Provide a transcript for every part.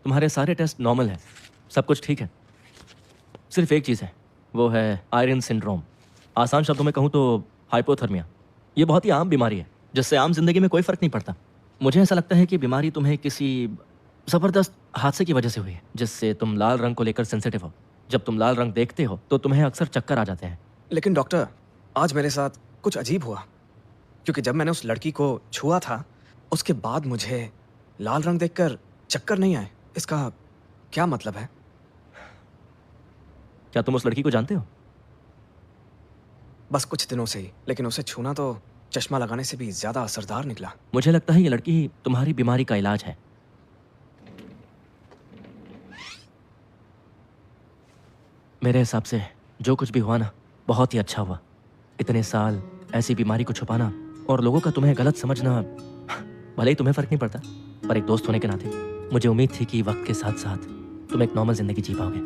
तुम्हारे सारे test normal हैं, सब कुछ ठीक है। सिर्फ एक चीज़ है, वो है आयरन सिंड्रोम। आसान शब्दों में कहूँ तो हाइपोथर्मिया। ये बहुत ही आम बीमारी है जिससे आम जिंदगी में कोई फ़र्क नहीं पड़ता। मुझे ऐसा लगता है कि बीमारी तुम्हें किसी ज़बरदस्त हादसे की वजह से हुई है, जिससे तुम लाल रंग को लेकर सेंसिटिव हो। जब तुम लाल रंग देखते हो तो तुम्हें अक्सर चक्कर आ जाते हैं। लेकिन डॉक्टर, आज मेरे साथ कुछ अजीब हुआ, क्योंकि जब मैंने उस लड़की को छुआ था, उसके बाद मुझे लाल रंग देखकर चक्कर नहीं आए। इसका क्या मतलब है? क्या तुम उस लड़की को जानते हो? बस कुछ दिनों से ही, लेकिन उसे छूना तो चश्मा लगाने से भी ज्यादा असरदार निकला। मुझे लगता है ये लड़की ही तुम्हारी बीमारी का इलाज है। मेरे हिसाब से जो कुछ भी हुआ ना, बहुत ही अच्छा हुआ। इतने साल ऐसी बीमारी को छुपाना और लोगों का तुम्हें गलत समझना, भले ही तुम्हें फर्क नहीं पड़ता, पर एक दोस्त होने के नाते मुझे उम्मीद थी कि वक्त के साथ साथ तुम एक नॉर्मल जिंदगी जी पाओगे।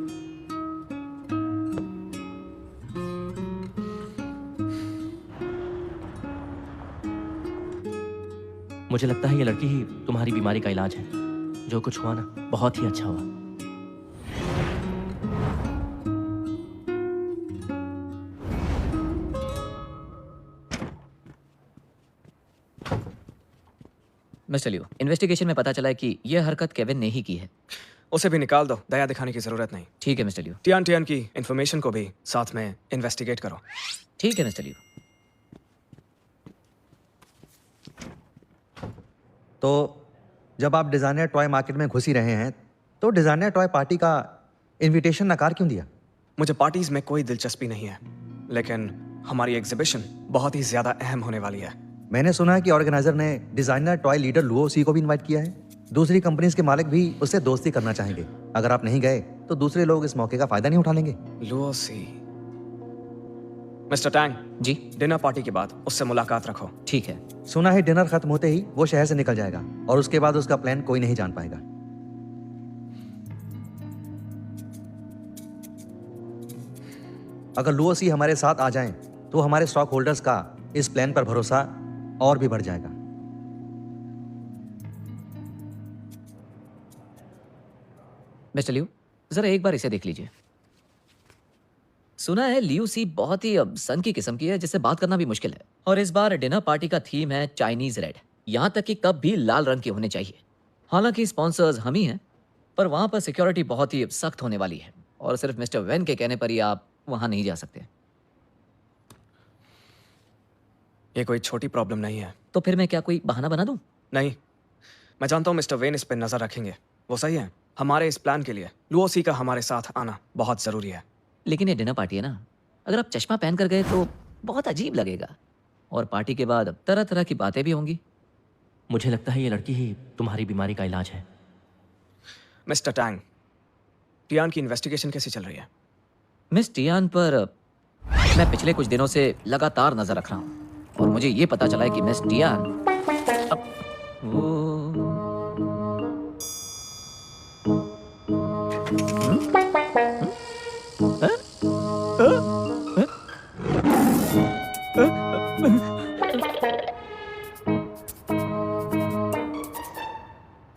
मुझे लगता है ये लड़की ही तुम्हारी बीमारी का इलाज है। जो कुछ हुआ ना, बहुत ही अच्छा हुआ। मिस्टर लियो, इन्वेस्टिगेशन में पता चला है कि यह हरकत केविन ने ही की है। उसे भी निकाल दो, दया दिखाने की जरूरत नहीं। ठीक है मिस्टर लियो। टियान टियान की इंफॉर्मेशन को भी साथ में इन्वेस्टिगेट करो। ठीक है मिस्टर लियो। तो जब आप डिज़ाइनर टॉय मार्केट में घुस ही रहे हैं, तो डिज़ाइनर टॉय पार्टी का इनविटेशन नकार क्यों दिया? मुझे पार्टीज में कोई दिलचस्पी नहीं है, लेकिन हमारी एग्जीबिशन बहुत ही ज्यादा अहम होने वाली है। मैंने सुना है कि ऑर्गेनाइजर ने डिज़ाइनर टॉय लीडर लुओ सी को भी इनवाइट किया है। दूसरी कंपनीज के मालिक भी उससे दोस्ती करना चाहेंगे। अगर आप नहीं गए तो दूसरे लोग इस मौके का फायदा नहीं उठा लेंगे। लुओसी। मिस्टर टैंग जी डिनर पार्टी के बाद उससे मुलाकात रखो। ठीक है। सुना है डिनर खत्म होते ही वो शहर से निकल जाएगा और उसके बाद उसका प्लान कोई नहीं जान पाएगा। अगर लुओ सी हमारे साथ आ जाएं, तो हमारे स्टॉक होल्डर्स का इस प्लान पर भरोसा और भी बढ़ जाएगा। मिस्टर लियो, जरा एक बार इसे देख लीजिए। सुना है लियो सी बहुत ही सन की किस्म की है, जिससे बात करना भी मुश्किल है। और इस बार डिनर पार्टी का थीम है चाइनीज रेड। यहाँ तक कि कप भी लाल रंग के होने चाहिए। हालांकि स्पॉन्सर्स हम ही हैं, पर वहां पर सिक्योरिटी बहुत ही सख्त होने वाली है और सिर्फ मिस्टर वेन के कहने पर ही आप वहां नहीं जा सकते। ये कोई छोटी प्रॉब्लम नहीं है। तो फिर मैं क्या कोई बहाना बना दूं? नहीं, मैं जानता हूँ मिस्टर वेन इस पर नजर रखेंगे। वो सही है। हमारे इस प्लान के लिए लुओसी का हमारे साथ आना बहुत जरूरी है। लेकिन ये डिनर पार्टी है ना, अगर आप चश्मा पहन कर गए तो बहुत अजीब लगेगा और पार्टी के बाद तरह तरह की बातें भी होंगी। मुझे लगता है ये लड़की ही तुम्हारी बीमारी का इलाज है। मिस्टर टैंग, टियान की इन्वेस्टिगेशन कैसी चल रही है? मिस टियान पर मैं पिछले कुछ दिनों से लगातार नजर रख रहा हूँ और मुझे ये पता चला है कि मिस टियान वो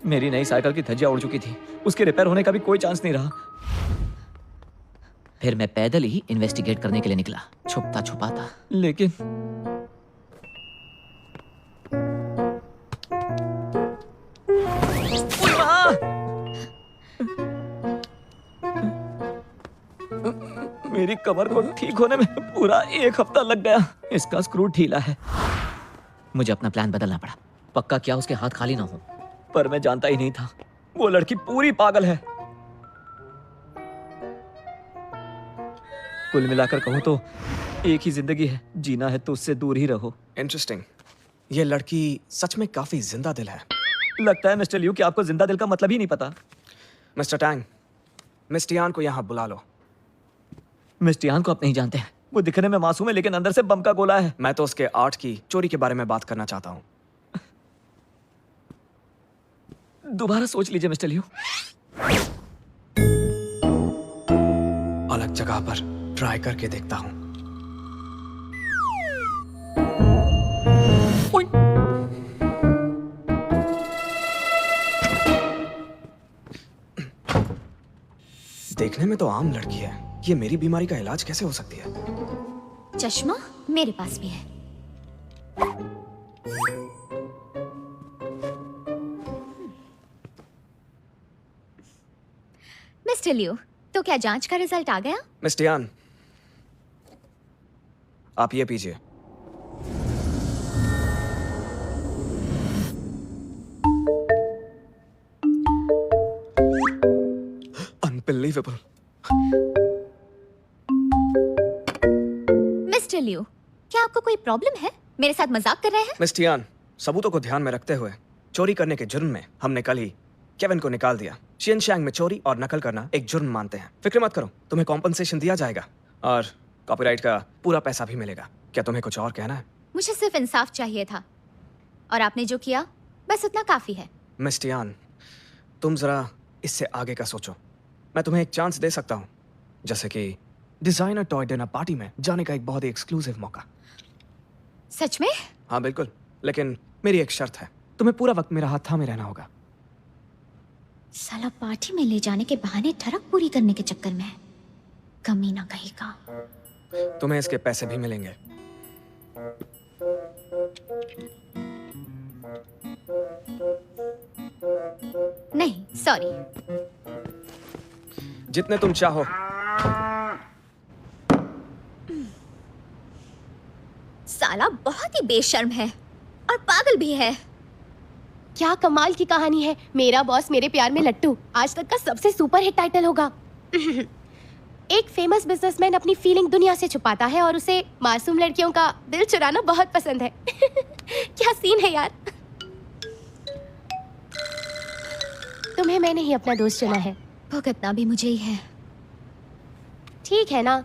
मेरी नई साइकिल की धज्जियां उड़ चुकी थी। उसके रिपेयर होने का भी कोई चांस नहीं रहा। फिर मैं पैदल ही इन्वेस्टिगेट करने के लिए निकला, छुपता छुपाता। लेकिन मेरी कमर को ठीक होने में पूरा 1 हफ्ता लग गया। इसका स्क्रू ढीला है। मुझे अपना प्लान बदलना पड़ा। पक्का क्या उसके हाथ खाली ना हो, पर मैं जानता ही नहीं था वो लड़की पूरी पागल है। कुल मिलाकर कहूं तो एक ही जिंदगी है, जीना है तो उससे दूर ही रहो। इंटरेस्टिंग। ये लड़की सच में काफी जिंदा दिल है। लगता है मिस्टर लियू कि आपको जिंदा दिल का मतलब ही नहीं पता। मिस्टर टैंग, मिस टियान को यहाँ बुला लो। मिस टियान को आप नहीं जानते हैं। वो दिखने में मासूम है, लेकिन अंदर से बम का गोला है। मैं तो उसके आर्ट की चोरी के बारे में बात करना चाहता हूँ। दोबारा सोच लीजिए मिस्टर लियू। अलग जगह पर ट्राई करके देखता हूँ। देखने में तो आम लड़की है, ये मेरी बीमारी का इलाज कैसे हो सकती है? चश्मा मेरे पास भी है। मिस्टर लियो, तो क्या जांच का रिजल्ट आ गया? मिस्टर यान, आप ये पीजिए। अनबिलीवेबल। मिस्टर लियो, क्या आपको कोई प्रॉब्लम है? मेरे साथ मजाक कर रहे हैं? मिस्टर यान, सबूतों को ध्यान में रखते हुए चोरी करने के जुर्म में हमने कल ही केविन को निकाल दिया। शियनशैंग में चोरी और नकल करना एक जुर्म मानते हैं। फिक्र मत करो, तुम्हें कॉम्पनसेशन दिया जाएगा और कॉपीराइट का पूरा पैसा भी मिलेगा। क्या तुम्हें कुछ और कहना है? मुझे सिर्फ इंसाफ चाहिए था और आपने जो किया बस उतना काफी है। मिस्टर यान, तुम जरा इससे आगे का सोचो। मैं तुम्हें एक चांस दे सकता हूँ, जैसे कि डिजाइनर टॉय डिनर पार्टी में जाने का एक बहुत ही एक्सक्लूसिव मौका। सच में? हाँ बिल्कुल, लेकिन मेरी एक शर्त है, तुम्हें पूरा वक्त मेरा हाथ थामे रहना होगा। साला पार्टी में ले जाने के बहाने ठरक पूरी करने के चक्कर में है। कमीना कहीं का। तुम्हें इसके पैसे भी मिलेंगे। नहीं, सॉरी। जितने तुम चाहो। साला बहुत ही बेशर्म है और पागल भी है। क्या कमाल की कहानी है। मेरा बॉस मेरे प्यार में लट्टू आज तक का सबसे सुपर हिट टाइटल होगा। एक फेमस बिजनेसमैन अपनी फीलिंग दुनिया से छुपाता है और उसे मासूम लड़कियों का दिल चुराना बहुत पसंद है। क्या सीन है यार। तुम्हें मैंने ही अपना दोस्त चुना है। भुगतना भी मुझे ही है। ठीक है ना,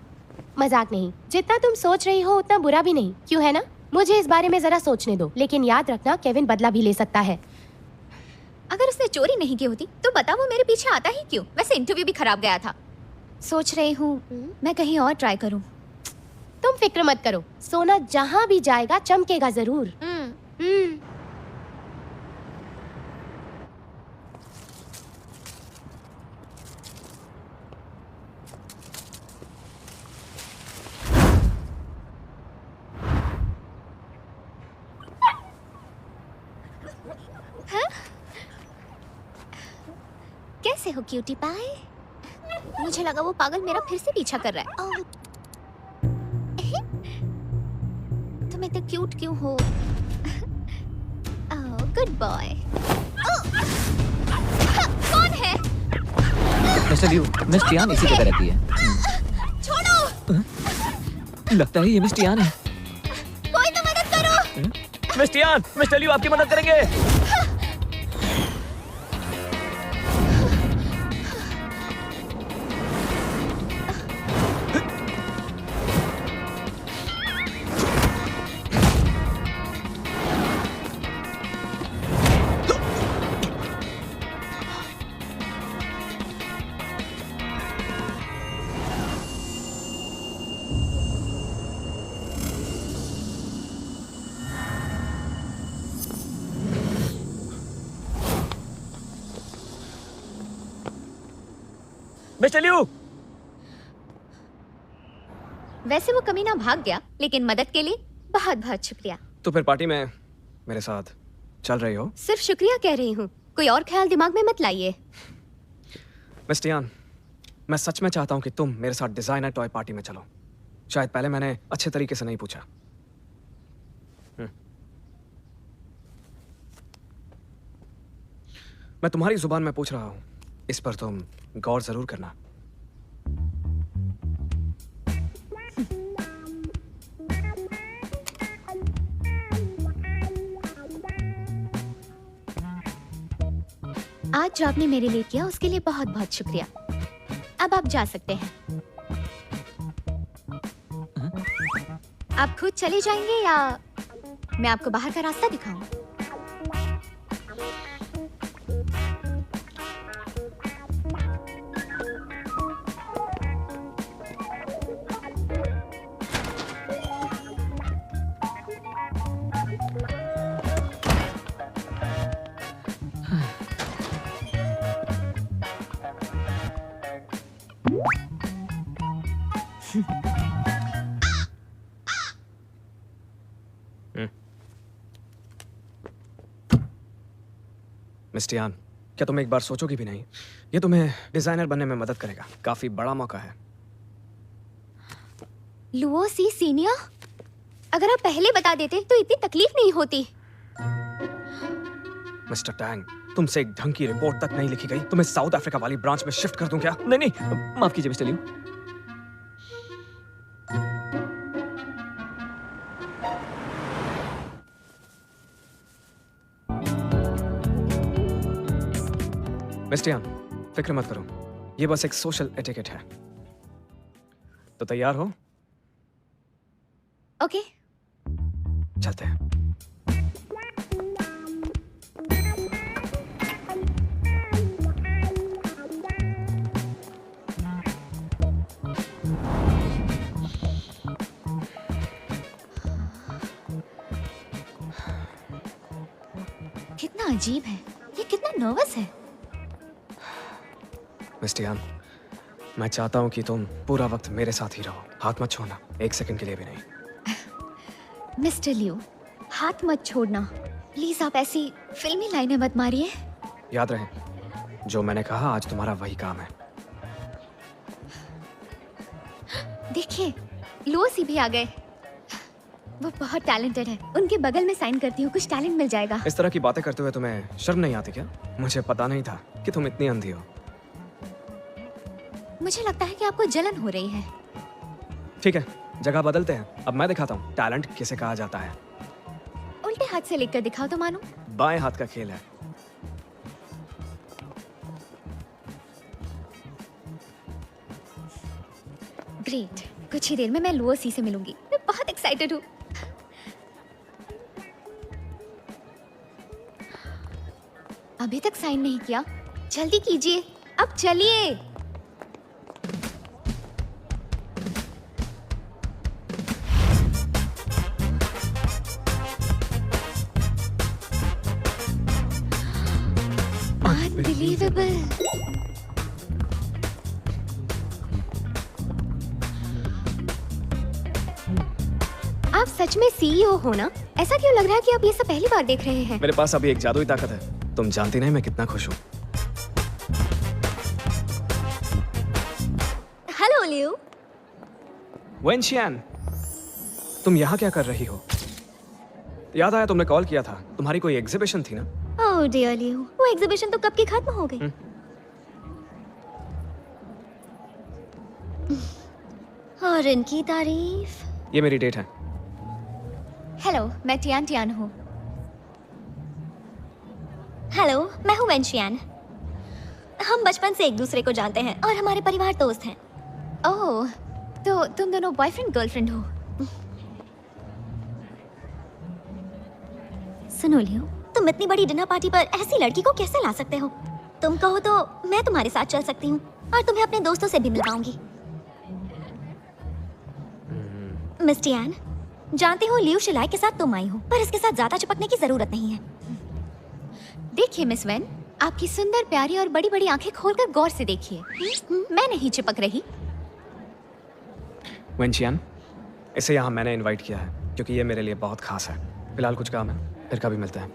मजाक नहीं। जितना तुम सोच रही हो उतना बुरा भी नहीं, क्यों है ना? मुझे इस बारे में जरा सोचने दो, लेकिन याद रखना केविन बदला भी ले सकता है। अगर उसने चोरी नहीं की होती तो बता वो मेरे पीछे आता ही क्यों? वैसे इंटरव्यू भी खराब गया था। सोच रही हूँ मैं कहीं और ट्राई करूँ। तुम फिक्र मत करो, सोना जहाँ भी जाएगा चमकेगा जरूर। कैसे हो क्यूटी पाई? मुझे लगा वो पागल मेरा फिर से पीछा कर रहा है। ओह, तुम इतने क्यूट क्यों हो? ओह, गुड बॉय। कौन है? मिस्टर लियो, मिस टियान इसी जगह रहती है। छोड़ो। लगता है ये मिस टियान है। कोई तो मदद करो। मिस्टर यान, मिस्टर लियो आपकी मदद करेंगे। मिस्टर लियो, वैसे वो कमीना भाग गया, लेकिन मदद के लिए बहुत बहुत शुक्रिया। तो फिर पार्टी में मेरे साथ चल रही हो? सिर्फ शुक्रिया कह रही हूँ, कोई और ख्याल दिमाग में मत लाइए। मिस्टर यान, मैं सच में चाहता हूँ कि तुम मेरे साथ डिजाइनर टॉय पार्टी में चलो। शायद पहले मैंने अच्छे तरीके से नहीं पूछा। मैं तुम्हारी जुबान में पूछ रहा हूँ, इस पर तुम गौर जरूर करना। आज जो आपने मेरे लिए किया उसके लिए बहुत बहुत शुक्रिया। अब आप जा सकते हैं। आप खुद चले जाएंगे या मैं आपको बाहर का रास्ता दिखाऊं? मिस्टर यान, क्या तुम एक बार सोचोगी भी नहीं? ये तुम्हें डिजाइनर बनने में मदद करेगा। काफी बड़ा मौका है। लुओ सी सीनियर, अगर आप पहले बता देते तो इतनी तकलीफ नहीं होती। मिस्टर टैंग, तुमसे एक ढंग की रिपोर्ट तक नहीं लिखी गई। तुम्हें साउथ अफ्रीका वाली ब्रांच में शिफ्ट कर दूं क्या? नहीं नहीं, माफ कीजिए मिस्टर लियो। मिस्टर यान, फिक्र मत करो, ये बस एक सोशल एटिकेट है। तो तैयार हो? ओके, चलते हैं। कितना अजीब है, ये कितना नर्वस है। मिस्टर यान, मैं चाहता हूं कि तुम पूरा वक्त मेरे साथ ही रहो। हाथ मत छोड़ना, एक सेकंड के लिए भी नहीं। मिस्टर लियो, हाथ मत छोड़ना प्लीज। आप ऐसी फिल्मी लाइनें मत मारिए। याद रहे, जो मैंने कहा आज तुम्हारा वही काम है। देखिए, लुओ सी भी आ गए। वो बहुत टैलेंटेड है, उनके बगल में साइन करती हूँ, कुछ टैलेंट मिल जाएगा। इस तरह की बातें करते हुए तुम्हें शर्म नहीं आती क्या? मुझे पता नहीं था कि तुम इतनी अंधी हो। मुझे लगता है कि आपको जलन हो रही है। ठीक है, जगह बदलते हैं। अब मैं दिखाता हूँ टैलेंट किसे कहा जाता है। उल्टे हाथ से लिखकर दिखाओ तो मानो। बाएं हाथ का खेल है। ग्रेट, कुछ ही देर में मैं लुओ सी से मिलूंगी। मैं बहुत एक्साइटेड हूँ। अभी तक साइन नहीं किया, जल्दी कीजिए, अब चलिए। Unbelievable. आप सच में सीईओ हो ना? ऐसा क्यों लग रहा है कि आप ये सब पहली बार देख रहे हैं? मेरे पास अभी एक जादुई ताकत है। तुम जानती नहीं मैं कितना खुश हूँ। हेलो लियो। वेनशियान, तुम यहाँ क्या कर रही हो? याद आया तुमने कॉल किया था, तुम्हारी कोई एग्जीबिशन थी ना? ओह डियर लियो, वो एग्जीबिशन तो कब की खत्म हो गई। और इनकी तारीफ। ये मेरी डेट है। हेलो, मैं टियान टियान हूँ। हेलो, मैं हूँ वेनशियान। हम बचपन से एक दूसरे को जानते हैं और हमारे परिवार दोस्त हैं। ओह, तो तुम दोनों बॉयफ्रेंड गर्लफ्रेंड हो? सुनो लियो, तुम इतनी बड़ी डिनर पार्टी पर ऐसी लड़की को कैसे ला सकते हो? तुम कहो तो मैं तुम्हारे साथ चल सकती हूँ और तुम्हें अपने दोस्तों से भी मिलवाऊंगी। मिस टियान, जानती हूँ लियो शिलाई के साथ तुम आई हो, पर इसके साथ ज्यादा चिपकने की जरूरत नहीं है। देखिए मिस वेन, आपकी सुंदर प्यारी और बड़ी बड़ी आंखें खोलकर गौर से देखिए। मैं नहीं चिपक रही। वेनशियान, इसे यहाँ मैंने इनवाइट किया है क्योंकि ये मेरे लिए बहुत खास है। फिलहाल कुछ काम है, फिर कभी मिलते हैं।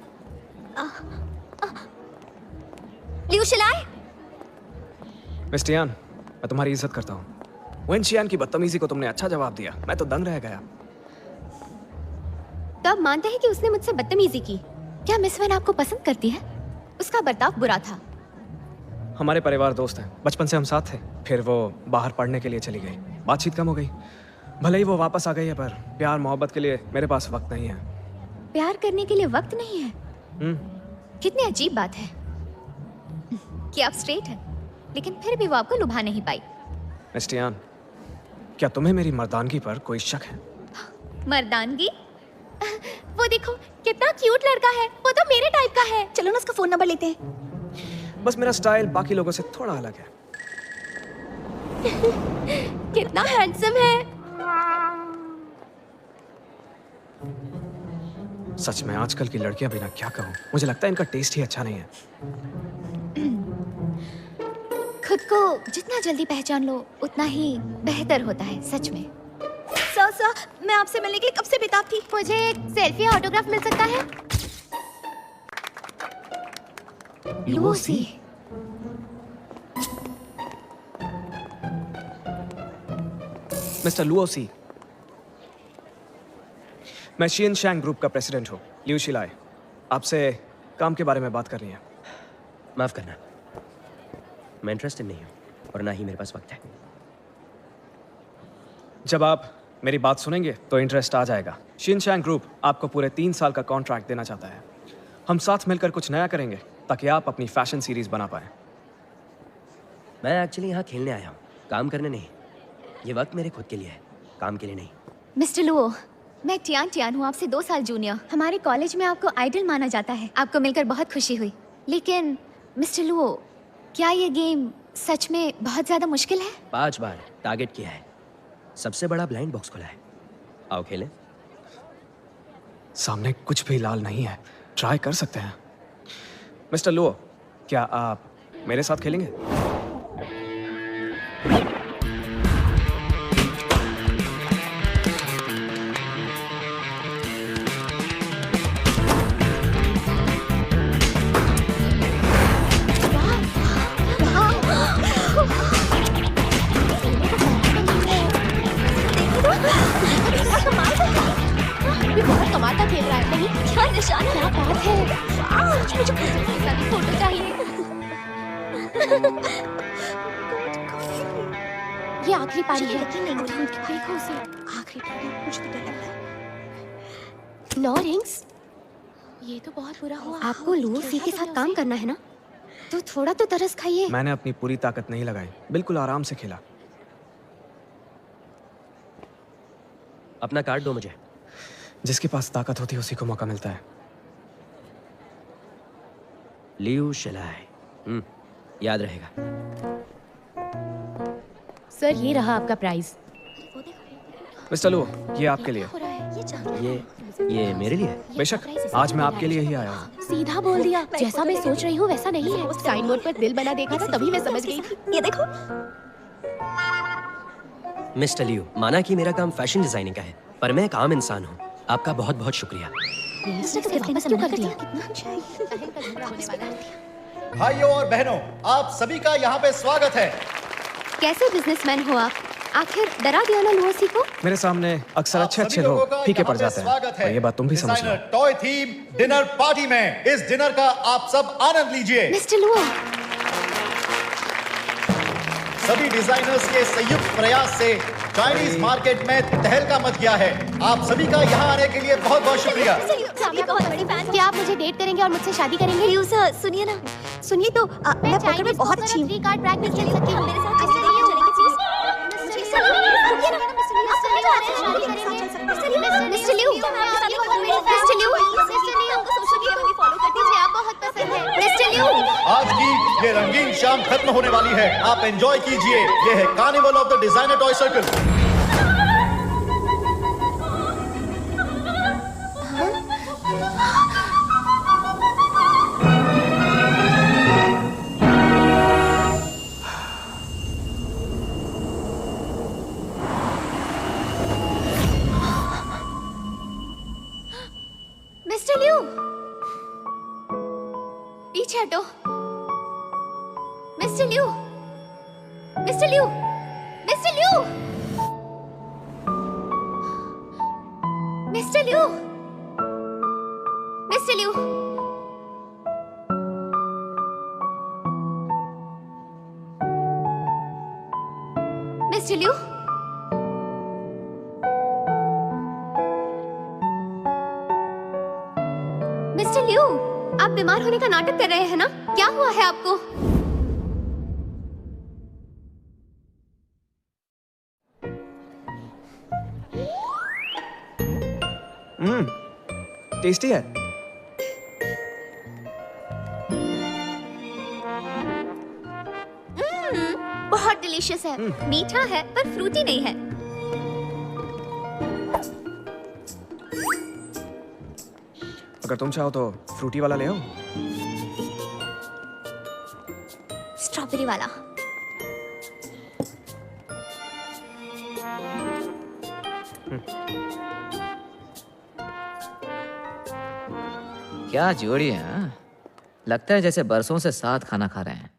लियो शिलाई, मिस टियान, मैं तुम्हारी इज्जत करता हूँ। वेनशियान की बदतमीजी को तुमने अच्छा जवाब दिया, मैं तो दंग रह गया। तो आप मानते हैं कि उसने मुझसे बदतमीजी की? क्या मिस वेन आपको पसंद करती है? उसका बर्ताव बुरा था। हमारे परिवार दोस्त हैं, बचपन से हम साथ थे। फिर वो बाहर पढ़ने के लिए चली गई, बातचीत कम हो गई। भले ही वो वापस आ गई है, पर प्यार मोहब्बत के लिए मेरे पास वक्त नहीं है। प्यार करने के लिए वक्त नहीं है? कितनी अजीब बात है कि आप स्ट्रेट हैं, लेकिन फिर भी वो आपको लुभा नहीं पाई। मिस टियान, क्या तुम्हें मेरी मर्दानगी पर कोई शक है? मर्दानगी? वो देखो कितना क्यूट लड़का है, वो तो मेरे टाइप का है। चलो ना उसका फोन नंबर लेते हैं। बस मेरा स्टाइल बाकी लोगों से थोड़ा अलग है। कितना हैंडसम है। सच में आजकल की लड़कियां बिना क्या कहूं, मुझे लगता है इनका टेस्ट ही अच्छा नहीं है। खुद को जितना जल्दी पहचान लो उतना ही बेहतर होता है, सच में। सर मैं आपसे मिलने के लिए कब से बेताब थी। मुझे एक सेल्फी ऑटोग्राफ मिल सकता है? लुओसी। मिस्टर लुओसी, मैं शियन शैंग ग्रुप का प्रेसिडेंट हूँ, लिऊ शिलाई। आपसे काम के बारे में बात करनी है। माफ करना, मैं इंटरेस्टेड नहीं हूँ और ना ही मेरे पास वक्त है। जब आप मेरी बात सुनेंगे तो इंटरेस्ट आ जाएगा। शियन शैंग ग्रुप आपको पूरे 3 साल का कॉन्ट्रैक्ट देना चाहता है। हम साथ मिलकर कुछ नया करेंगे ताकि आप अपनी फैशन सीरीज बना पाए। मैं एक्चुअली यहाँ खेलने आया हूँ, काम करने नहीं। ये वक्त मेरे खुद के लिए है, काम के लिए नहीं। मिस्टर लुओ, मैं टियान हूँ, आपसे 2 साल जूनियर। हमारे कॉलेज में आपको आइडल माना जाता है। आपको मिलकर बहुत खुशी हुई। लेकिन मिस्टर लुओ, क्या ये गेम सच में बहुत ज्यादा मुश्किल है? 5 बार टारगेट किया है, सबसे बड़ा ब्लाइंड बॉक्स खुला है। आओ खेलें। सामने कुछ भी लाल नहीं है, ट्राई कर सकते हैं। मिस्टर लुओ, क्या आप मेरे साथ खेलेंगे? ये बहुत कमाल का खेल रहा है, नहीं? क्या निशाना क्या बात है? सच मुझे फोटो चाहिए। ये आखिरी पारी है। देखो उसे, आखिरी पारी। मुझे तो डर लग रहा है। 9 रिंग्स? ये तो बहुत बुरा हुआ। आपको लुओ सी के साथ काम करना है ना, तो थोड़ा तो तरस खाइए। मैंने अपनी पूरी ताकत नहीं लगाई, बिल्कुल आराम से खेला। अपना कार्ड दो मुझे। जिसके पास ताकत होती है उसी को मौका मिलता है। लिऊ शिलाई, याद रहेगा। सर, ये रहा आपका प्राइस। मिस्टर लुओ, ये आपके लिए। ये मेरे लिए है? बेशक, आज मैं आपके लिए ही आया हूँ। सीधा बोल दिया। जैसा मैं सोच रही हूँ वैसा नहीं है। साइन बोर्ड पर दिल बना देखा था तभी मैं समझ गई थी। ये देखो। मिस्टर लिऊ, माना कि मेरा काम फैशन डिजाइनिंग का है, पर मैं एक आम इंसान हूँ। आपका बहुत बहुत शुक्रिया। क्यों कर दिया? भाइयों और बहनों, आप सभी का यहाँ पे स्वागत है। कैसे बिजनेसमैन हो आप? आखिर डरा दिया ना लुओसी को? मेरे सामने अक्सर आप अच्छे सभी लोगों लोग का फीके यहाँ पड़ पे जाते स्वागत हैं, और ये बात तुम भी समझ लो। Designer toy theme dinner party में इस डिनर का आप सब आनंद लीजिए। मिस्टर लुओ, सभी डिजाइनर्स के संयुक्त प्रयास से चाइनीज मार्केट में तहलका मच गया है। आप सभी का यहाँ आने के लिए बहुत बहुत शुक्रिया। सभी बहुत बड़ी फैन। क्या आप मुझे डेट करेंगे और मुझसे शादी करेंगे? लिऊ सर, सुनिए ना, सुनिए तो मैं पोकर में बहुत अच्छी हूँ। 3 कार्ड ब्रैक में खेल सकती हूँ। मेरे साथ चलिए, चलेंगे प्लीज। मिस्टर लिऊ, रुकिए ना। मिस्टर लिऊ, मिस्टर लिऊ, आपको सोशल मीडिया पर भी फॉलो करती हूँ, आप बहुत पसंद है। मिस्टर लिऊ, आज की ये रंगीन शाम खत्म होने वाली है, आप एंजॉय कीजिए। ये है carnival of the designer toy circle. Mister Liu, पीछे हटो। Mister Liu, mister Liu, mister Liu, mister Liu, mister Liu, mister Liu, mister Liu, आप बीमार होने का नाटक कर रहे हैं ना? क्या हुआ है आपको? टेस्टी है। बहुत डिलीशियस है। मीठा है पर फ्रूटी नहीं है। अगर तुम चाहो तो फ्रूटी वाला ले आओ। स्ट्रॉबेरी वाला। क्या जोड़ी है हाँ? लगता है जैसे बरसों से साथ खाना खा रहे हैं।